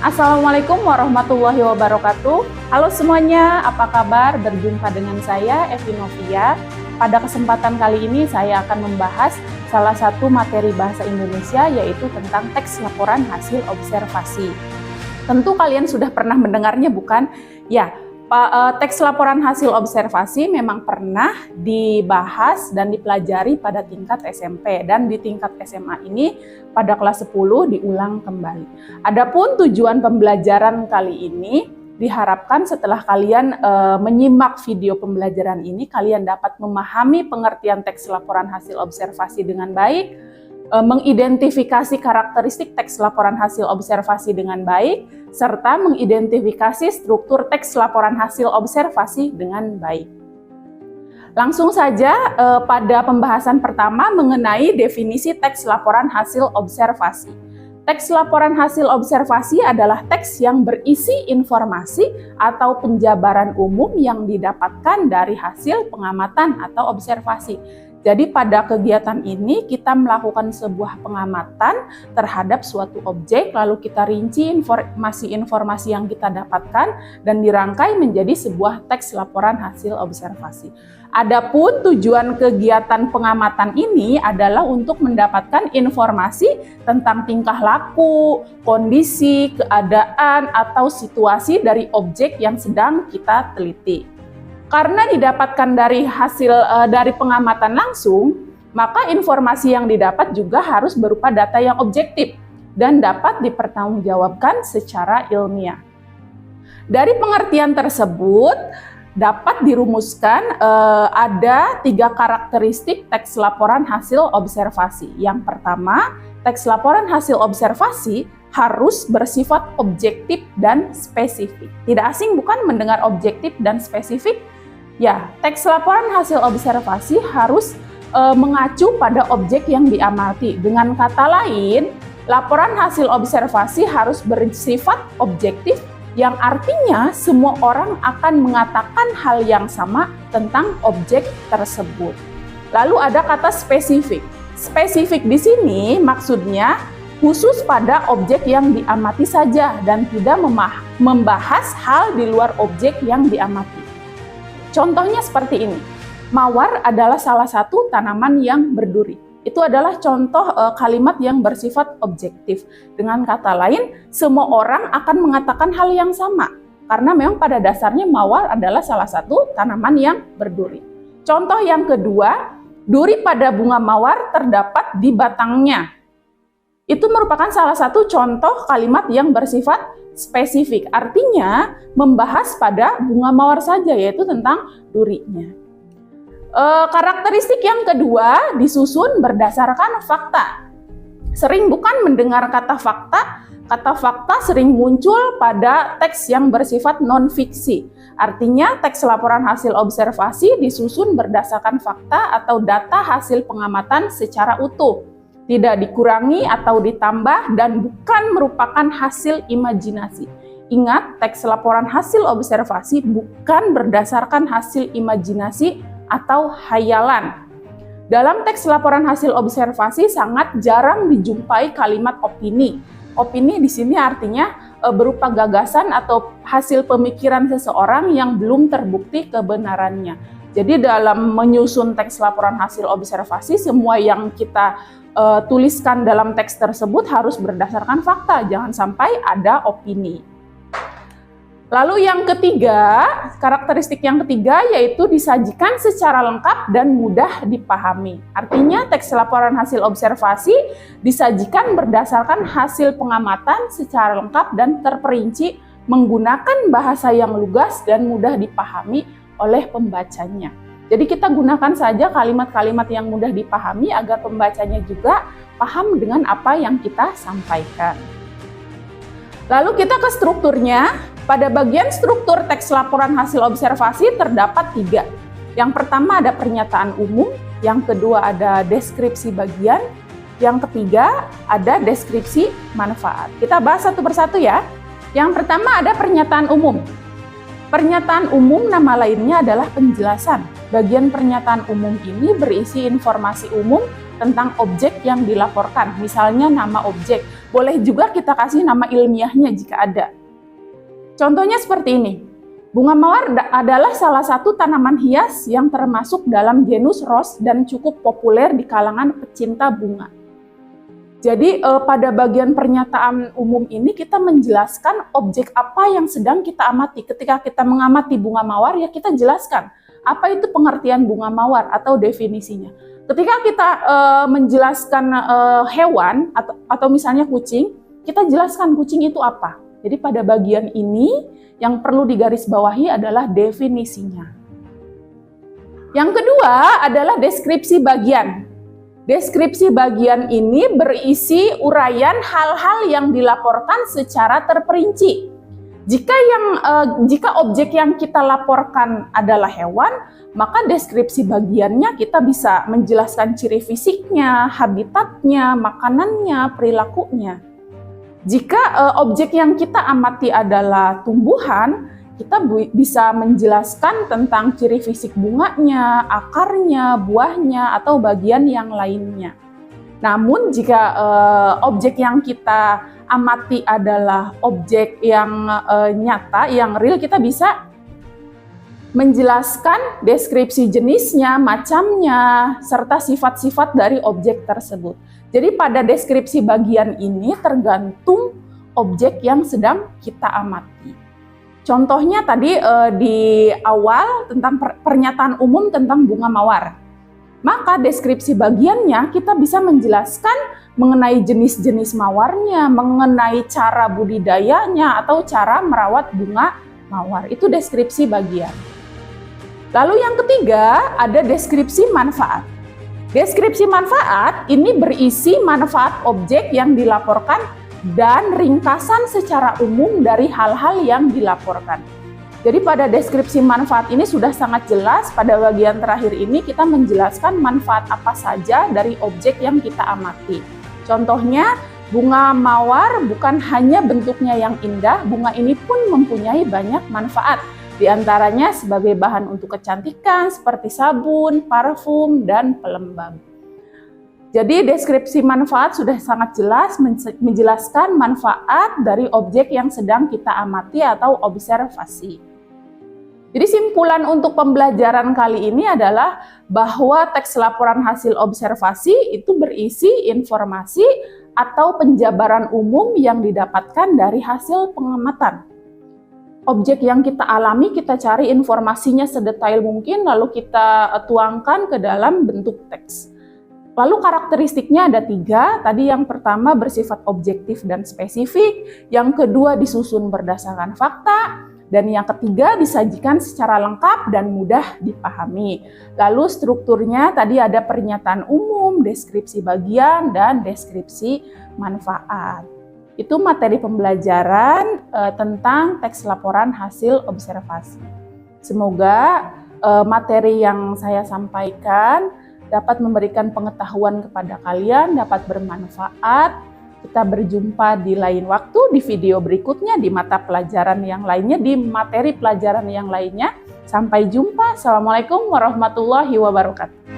Assalamualaikum warahmatullahi wabarakatuh. Halo semuanya, apa kabar? Berjumpa dengan saya, Evi Novia. Pada kesempatan kali ini saya akan membahas salah satu materi bahasa Indonesia, yaitu tentang teks laporan hasil observasi. Tentu kalian sudah pernah mendengarnya, bukan? Ya, teks laporan hasil observasi memang pernah dibahas dan dipelajari pada tingkat SMP, dan di tingkat SMA ini pada kelas 10 diulang kembali. Adapun tujuan pembelajaran kali ini diharapkan setelah kalian menyimak video pembelajaran ini, kalian dapat memahami pengertian teks laporan hasil observasi dengan baik, mengidentifikasi karakteristik teks laporan hasil observasi dengan baik, serta mengidentifikasi struktur teks laporan hasil observasi dengan baik. Langsung saja pada pembahasan pertama mengenai definisi teks laporan hasil observasi. Teks laporan hasil observasi adalah teks yang berisi informasi atau penjabaran umum yang didapatkan dari hasil pengamatan atau observasi. Jadi pada kegiatan ini kita melakukan sebuah pengamatan terhadap suatu objek, lalu kita rinci informasi-informasi yang kita dapatkan dan dirangkai menjadi sebuah teks laporan hasil observasi. Adapun tujuan kegiatan pengamatan ini adalah untuk mendapatkan informasi tentang tingkah laku, kondisi, keadaan, atau situasi dari objek yang sedang kita teliti. Karena didapatkan dari hasil dari pengamatan langsung, maka informasi yang didapat juga harus berupa data yang objektif dan dapat dipertanggungjawabkan secara ilmiah. Dari pengertian tersebut dapat dirumuskan ada 3 karakteristik teks laporan hasil observasi. Yang pertama, teks laporan hasil observasi harus bersifat objektif dan spesifik. Tidak asing bukan mendengar objektif dan spesifik? Ya, teks laporan hasil observasi harus mengacu pada objek yang diamati. Dengan kata lain, laporan hasil observasi harus bersifat objektif, yang artinya semua orang akan mengatakan hal yang sama tentang objek tersebut. Lalu ada kata spesifik. Spesifik di sini maksudnya khusus pada objek yang diamati saja dan tidak membahas hal di luar objek yang diamati. Contohnya seperti ini, mawar adalah salah satu tanaman yang berduri. Itu adalah contoh kalimat yang bersifat objektif. Dengan kata lain, semua orang akan mengatakan hal yang sama. Karena memang pada dasarnya mawar adalah salah satu tanaman yang berduri. Contoh yang kedua, duri pada bunga mawar terdapat di batangnya. Itu merupakan salah satu contoh kalimat yang bersifat spesifik, artinya membahas pada bunga mawar saja, yaitu tentang durinya. Karakteristik yang kedua disusun berdasarkan fakta. Sering bukan mendengar kata fakta sering muncul pada teks yang bersifat non-fiksi. Artinya teks laporan hasil observasi disusun berdasarkan fakta atau data hasil pengamatan secara utuh, tidak dikurangi atau ditambah, dan bukan merupakan hasil imajinasi. Ingat, teks laporan hasil observasi bukan berdasarkan hasil imajinasi atau hayalan. Dalam teks laporan hasil observasi sangat jarang dijumpai kalimat opini. Opini di sini artinya berupa gagasan atau hasil pemikiran seseorang yang belum terbukti kebenarannya. Jadi dalam menyusun teks laporan hasil observasi, semua yang kita tuliskan dalam teks tersebut harus berdasarkan fakta, jangan sampai ada opini. Lalu yang ketiga, karakteristik yang ketiga yaitu disajikan secara lengkap dan mudah dipahami. Artinya teks laporan hasil observasi disajikan berdasarkan hasil pengamatan secara lengkap dan terperinci menggunakan bahasa yang lugas dan mudah dipahami oleh pembacanya. Jadi kita gunakan saja kalimat-kalimat yang mudah dipahami agar pembacanya juga paham dengan apa yang kita sampaikan. Lalu kita ke strukturnya. Pada bagian struktur teks laporan hasil observasi terdapat 3. Yang pertama ada pernyataan umum, yang kedua ada deskripsi bagian, yang ketiga ada deskripsi manfaat. Kita bahas satu persatu ya. Yang pertama ada pernyataan umum. Pernyataan umum nama lainnya adalah penjelasan. Bagian pernyataan umum ini berisi informasi umum tentang objek yang dilaporkan, misalnya nama objek. Boleh juga kita kasih nama ilmiahnya jika ada. Contohnya seperti ini. Bunga mawar adalah salah satu tanaman hias yang termasuk dalam genus ros dan cukup populer di kalangan pecinta bunga. Jadi pada bagian pernyataan umum ini kita menjelaskan objek apa yang sedang kita amati. Ketika kita mengamati bunga mawar, ya kita jelaskan apa itu pengertian bunga mawar atau definisinya. Ketika kita menjelaskan hewan atau misalnya kucing, kita jelaskan kucing itu apa. Jadi pada bagian ini yang perlu digarisbawahi adalah definisinya. Yang kedua adalah deskripsi bagian. Deskripsi bagian ini berisi uraian hal-hal yang dilaporkan secara terperinci. Jika objek yang kita laporkan adalah hewan, maka deskripsi bagiannya kita bisa menjelaskan ciri fisiknya, habitatnya, makanannya, perilakunya. Jika objek yang kita amati adalah tumbuhan, kita bisa menjelaskan tentang ciri fisik bunganya, akarnya, buahnya, atau bagian yang lainnya. Namun jika objek yang kita amati adalah objek yang nyata, yang real, kita bisa menjelaskan deskripsi jenisnya, macamnya, serta sifat-sifat dari objek tersebut. Jadi pada deskripsi bagian ini tergantung objek yang sedang kita amati. Contohnya tadi di awal tentang pernyataan umum tentang bunga mawar. Maka deskripsi bagiannya kita bisa menjelaskan mengenai jenis-jenis mawarnya, mengenai cara budidayanya, atau cara merawat bunga mawar. Itu deskripsi bagian. Lalu yang ketiga ada deskripsi manfaat. Deskripsi manfaat ini berisi manfaat objek yang dilaporkan dan ringkasan secara umum dari hal-hal yang dilaporkan. Jadi pada deskripsi manfaat ini sudah sangat jelas. Pada bagian terakhir ini kita menjelaskan manfaat apa saja dari objek yang kita amati. Contohnya, bunga mawar bukan hanya bentuknya yang indah, bunga ini pun mempunyai banyak manfaat. Di antaranya sebagai bahan untuk kecantikan seperti sabun, parfum, dan pelembab. Jadi deskripsi manfaat sudah sangat jelas menjelaskan manfaat dari objek yang sedang kita amati atau observasi. Jadi simpulan untuk pembelajaran kali ini adalah bahwa teks laporan hasil observasi itu berisi informasi atau penjabaran umum yang didapatkan dari hasil pengamatan. Objek yang kita alami, kita cari informasinya sedetail mungkin, lalu kita tuangkan ke dalam bentuk teks. Lalu karakteristiknya ada 3. Tadi yang pertama bersifat objektif dan spesifik, yang kedua disusun berdasarkan fakta, dan yang ketiga disajikan secara lengkap dan mudah dipahami. Lalu strukturnya tadi ada pernyataan umum, deskripsi bagian, dan deskripsi manfaat. Itu materi pembelajaran tentang teks laporan hasil observasi. Semoga materi yang saya sampaikan dapat memberikan pengetahuan kepada kalian, dapat bermanfaat. Kita berjumpa di lain waktu, di video berikutnya, di mata pelajaran yang lainnya, di materi pelajaran yang lainnya. Sampai jumpa. Assalamualaikum warahmatullahi wabarakatuh.